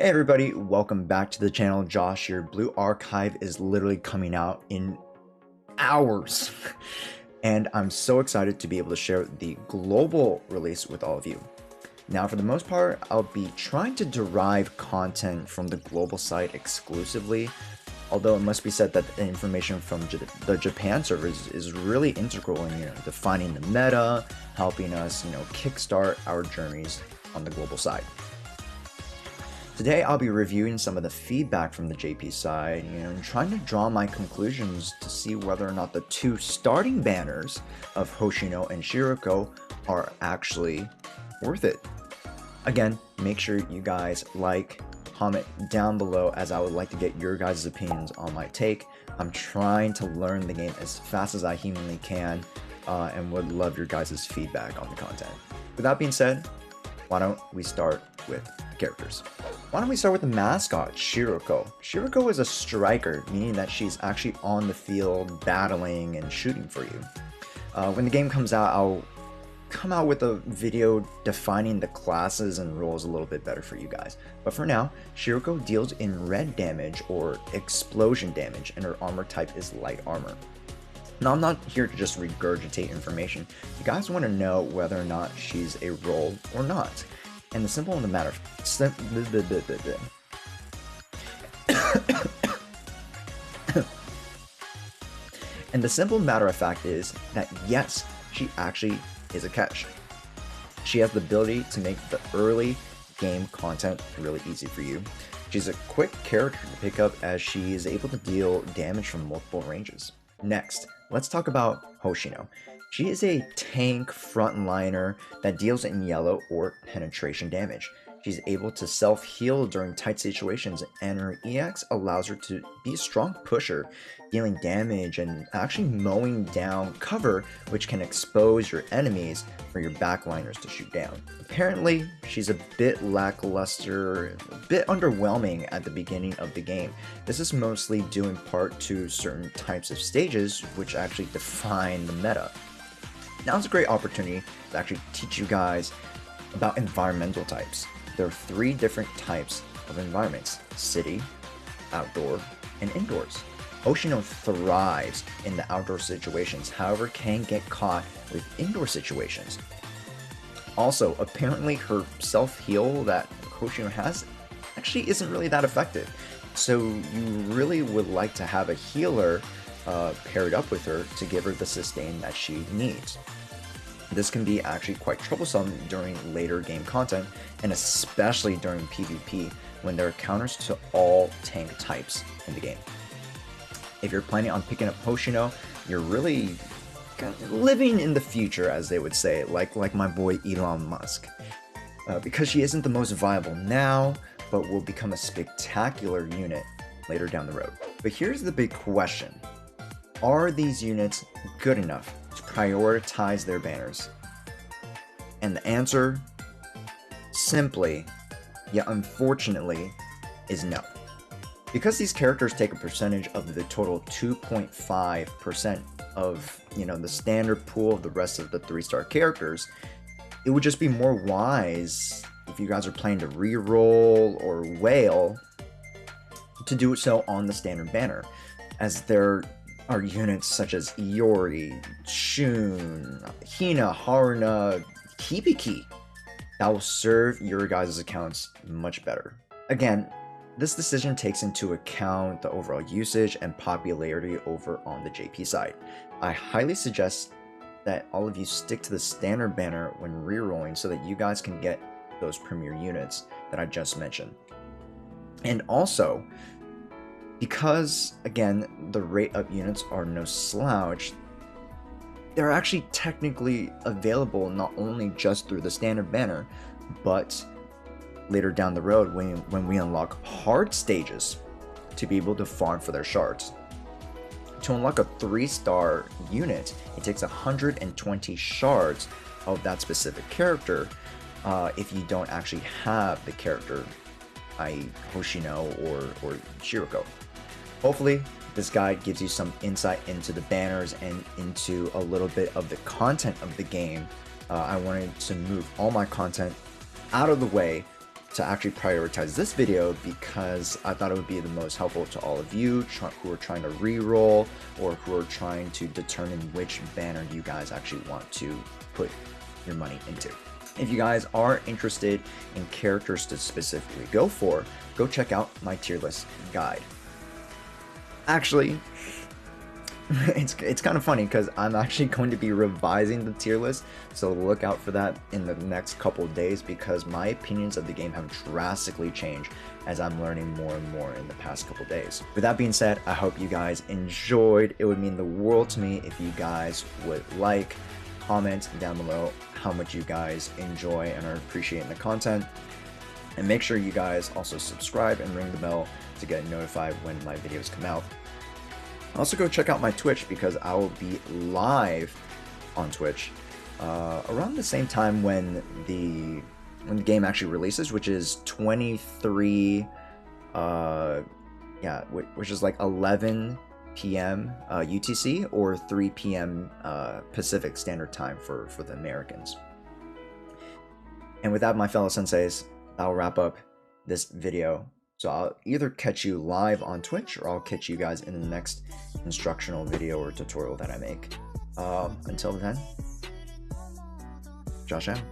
Hey everybody, welcome back to the channel. Josh here. Blue Archive is literally coming out in hours. And I'm so excited to be able to share the global release with all of you. Now, for the most part, I'll be trying to derive content from the global site exclusively. Although it must be said that the information from the Japan servers is really integral in defining the meta, helping us kickstart our journeys on the global side. Today I'll be reviewing some of the feedback from the JP side, and trying to draw my conclusions to see whether or not the two starting banners of Hoshino and Shiroko are actually worth it. Again, make sure you guys like, comment down below, as I would like to get your guys' opinions on my take. I'm trying to learn the game as fast as I humanly can, and would love your guys' feedback on the content. With that being said, why don't we start with the characters? Why don't we start with the mascot, Shiroko. Shiroko is a striker, meaning that she's actually on the field battling and shooting for you. When the game comes out, I'll come out with a video defining the classes and roles a little bit better for you guys. But for now, Shiroko deals in red damage or explosion damage, and her armor type is light armor. Now, I'm not here to just regurgitate information. You guys want to know whether or not she's a role or not. And the simple matter and the simple matter of fact is that yes, she actually is a catch. She has the ability to make the early game content really easy for you. She's a quick character to pick up as she is able to deal damage from multiple ranges. Next, let's talk about Hoshino. She is a tank frontliner that deals in yellow or penetration damage. She's able to self-heal during tight situations, and her EX allows her to be a strong pusher, dealing damage and actually mowing down cover, which can expose your enemies for your backliners to shoot down. Apparently, she's a bit lackluster, a bit underwhelming at the beginning of the game. This is mostly due in part to certain types of stages, which actually define the meta. Now is a great opportunity to actually teach you guys about environmental types. There are 3 different types of environments: city, outdoor, and indoors. Hoshino thrives in the outdoor situations, however can get caught with indoor situations. Also, apparently her self-heal that Hoshino has actually isn't really that effective. So you really would like to have a healer paired up with her to give her the sustain that she needs. This can be actually quite troublesome during later game content, and especially during PvP when there are counters to all tank types in the game. If you're planning on picking up Hoshino, you're really kind of living in the future, as they would say, like my boy Elon Musk. Because she isn't the most viable now, but will become a spectacular unit later down the road. But here's the big question. Are these units good enough to prioritize their banners? And the answer, simply, yet unfortunately, is no. Because these characters take a percentage of the total 2.5% of, the standard pool of the rest of the 3-star characters, it would just be more wise if you guys are planning to reroll or whale to do so on the standard banner, as there are units such as Iori, Shun, Hina, Haruna, Hibiki that will serve your guys' accounts much better. Again, this decision takes into account the overall usage and popularity over on the JP side. I highly suggest that all of you stick to the standard banner when rerolling so that you guys can get those premier units that I just mentioned. And also, because, again, the rate up units are no slouch, they're actually technically available not only just through the standard banner, but later down the road when we unlock hard stages to be able to farm for their shards. To unlock a 3-star unit, it takes 120 shards of that specific character if you don't actually have the character, i.e. Hoshino or Shiroko. Hopefully, this guide gives you some insight into the banners and into a little bit of the content of the game. I wanted to move all my content out of the way to actually prioritize this video because I thought it would be the most helpful to all of you who are trying to re-roll or who are trying to determine which banner you guys actually want to put your money into. If you guys are interested in characters to specifically go for, go check out my tier list guide. Actually, it's kind of funny because I'm actually going to be revising the tier list, so look out for that in the next couple of days because my opinions of the game have drastically changed as I'm learning more and more in the past couple of days. With that being said, I hope you guys enjoyed. It would mean the world to me if you guys would like, comment down below how much you guys enjoy and are appreciating the content, and make sure you guys also subscribe and ring the bell to get notified when my videos come out. Also go check out my Twitch because I will be live on Twitch around the same time when the game actually releases, which is 23 which is like 11 p.m. UTC or 3 p.m. Pacific Standard Time for the Americans. And with that, my fellow senseis, I'll wrap up this video. So I'll either catch you live on Twitch or I'll catch you guys in the next instructional video or tutorial that I make. Until then, Josh out.